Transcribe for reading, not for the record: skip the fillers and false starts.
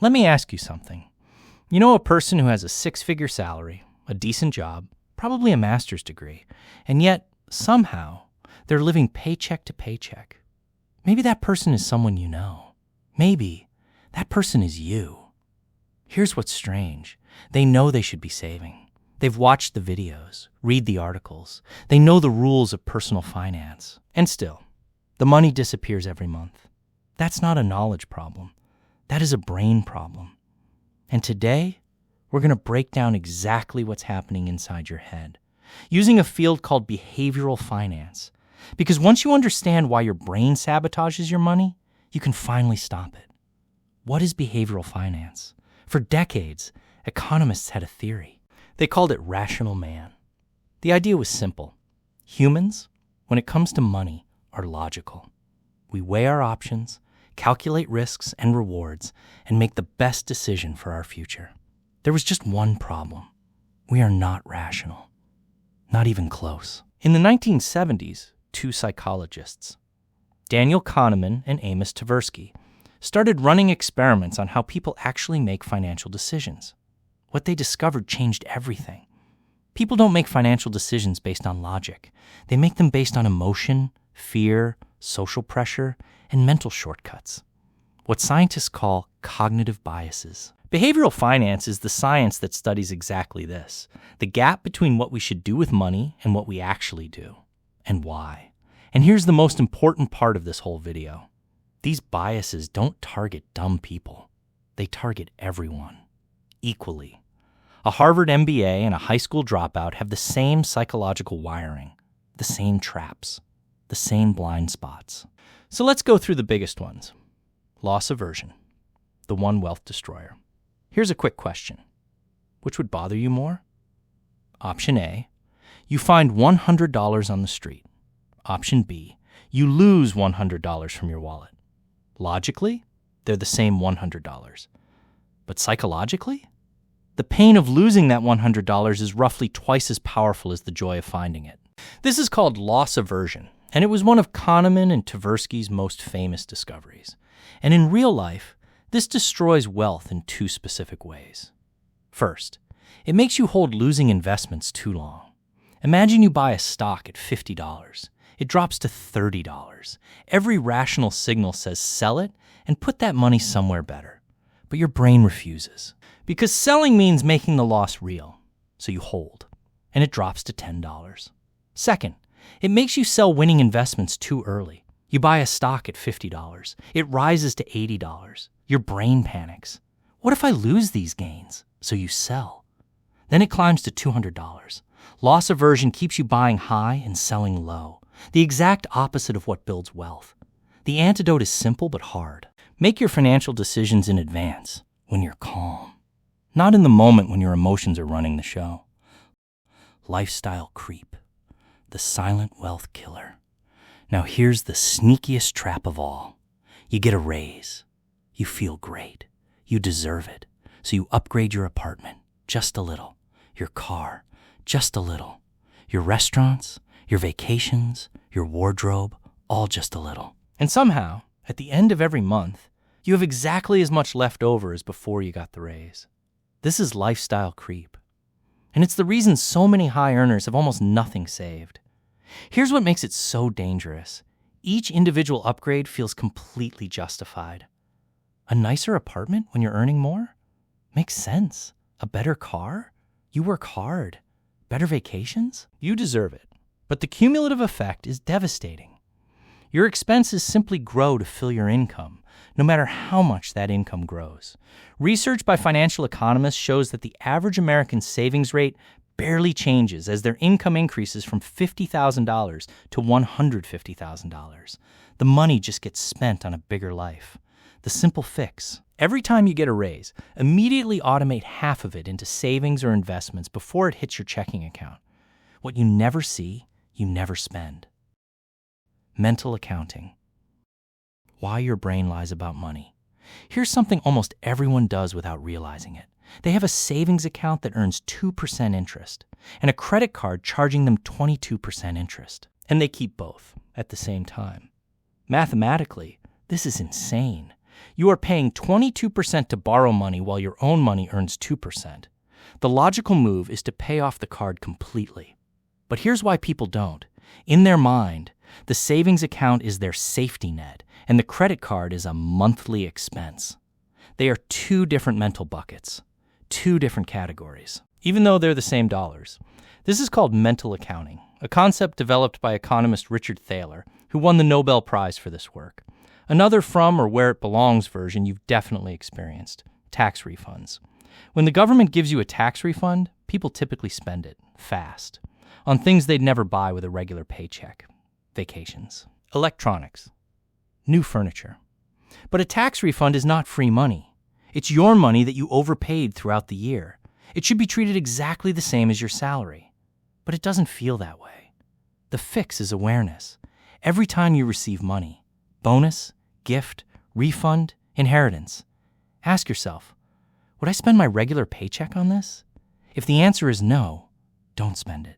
Let me ask you something. You know a person who has a six-figure salary, a decent job, probably a master's degree, and yet, somehow, they're living paycheck to paycheck. Maybe that person is someone you know. Maybe that person is you. Here's what's strange. They know they should be saving. They've watched the videos, read the articles. They know the rules of personal finance. And still, the money disappears every month. That's not a knowledge problem. That is a brain problem. And today, we're going to break down exactly what's happening inside your head, using a field called behavioral finance. Because once you understand why your brain sabotages your money, you can finally stop it. What is behavioral finance? For decades, economists had a theory. They called it rational man. The idea was simple. Humans, when it comes to money, are logical. We weigh our options, calculate risks and rewards, and make the best decision for our future. There was just one problem. We are not rational. Not even close. In the 1970s, two psychologists, Daniel Kahneman and Amos Tversky, started running experiments on how people actually make financial decisions. What they discovered changed everything. People don't make financial decisions based on logic. They make them based on emotion, fear, social pressure, and mental shortcuts. What scientists call cognitive biases. Behavioral finance is the science that studies exactly this, the gap between what we should do with money and what we actually do, and why. And here's the most important part of this whole video. These biases don't target dumb people. They target everyone, equally. A Harvard MBA and a high school dropout have the same psychological wiring, the same traps, the same blind spots. So let's go through the biggest ones. Loss aversion, the one wealth destroyer. Here's a quick question. Which would bother you more? Option A, you find $100 on the street. Option B, you lose $100 from your wallet. Logically, they're the same $100. But psychologically, the pain of losing that $100 is roughly twice as powerful as the joy of finding it. This is called loss aversion, and it was one of Kahneman and Tversky's most famous discoveries. And in real life, this destroys wealth in two specific ways. First, it makes you hold losing investments too long. Imagine you buy a stock at $50. It drops to $30. Every rational signal says sell it and put that money somewhere better. But your brain refuses. Because selling means making the loss real. So you hold, and it drops to $10. Second, it makes you sell winning investments too early. You buy a stock at $50. It rises to $80. Your brain panics. What if I lose these gains? So you sell. Then it climbs to $200. Loss aversion keeps you buying high and selling low. The exact opposite of what builds wealth. The antidote is simple but hard. Make your financial decisions in advance, when you're calm. Not in the moment when your emotions are running the show. Lifestyle creep. The silent wealth killer. Now here's the sneakiest trap of all. You get a raise. You feel great. You deserve it. So you upgrade your apartment, just a little. Your car, just a little. Your restaurants, your vacations, your wardrobe, all just a little. And somehow, at the end of every month, you have exactly as much left over as before you got the raise. This is lifestyle creep. And it's the reason so many high earners have almost nothing saved. Here's what makes it so dangerous. Each individual upgrade feels completely justified. A nicer apartment when you're earning more? Makes sense. A better car? You work hard. Better vacations? You deserve it. But the cumulative effect is devastating. Your expenses simply grow to fill your income, no matter how much that income grows. Research by financial economists shows that the average American savings rate barely changes as their income increases from $50,000 to $150,000. The money just gets spent on a bigger life. The simple fix. Every time you get a raise, immediately automate half of it into savings or investments before it hits your checking account. What you never see, you never spend. Mental accounting. Why your brain lies about money. Here's something almost everyone does without realizing it. They have a savings account that earns 2% interest and a credit card charging them 22% interest. And they keep both at the same time. Mathematically, this is insane. You are paying 22% to borrow money while your own money earns 2%. The logical move is to pay off the card completely. But here's why people don't. In their mind, the savings account is their safety net, and the credit card is a monthly expense. They are two different mental buckets, two different categories, even though they're the same dollars. This is called mental accounting, a concept developed by economist Richard Thaler, who won the Nobel Prize for this work. Another from or where it belongs version you've definitely experienced: tax refunds. When the government gives you a tax refund, people typically spend it fast on things they'd never buy with a regular paycheck. Vacations, electronics, new furniture. But a tax refund is not free money. It's your money that you overpaid throughout the year. It should be treated exactly the same as your salary. But it doesn't feel that way. The fix is awareness. Every time you receive money, bonus, gift, refund, inheritance, ask yourself, would I spend my regular paycheck on this? If the answer is no, don't spend it.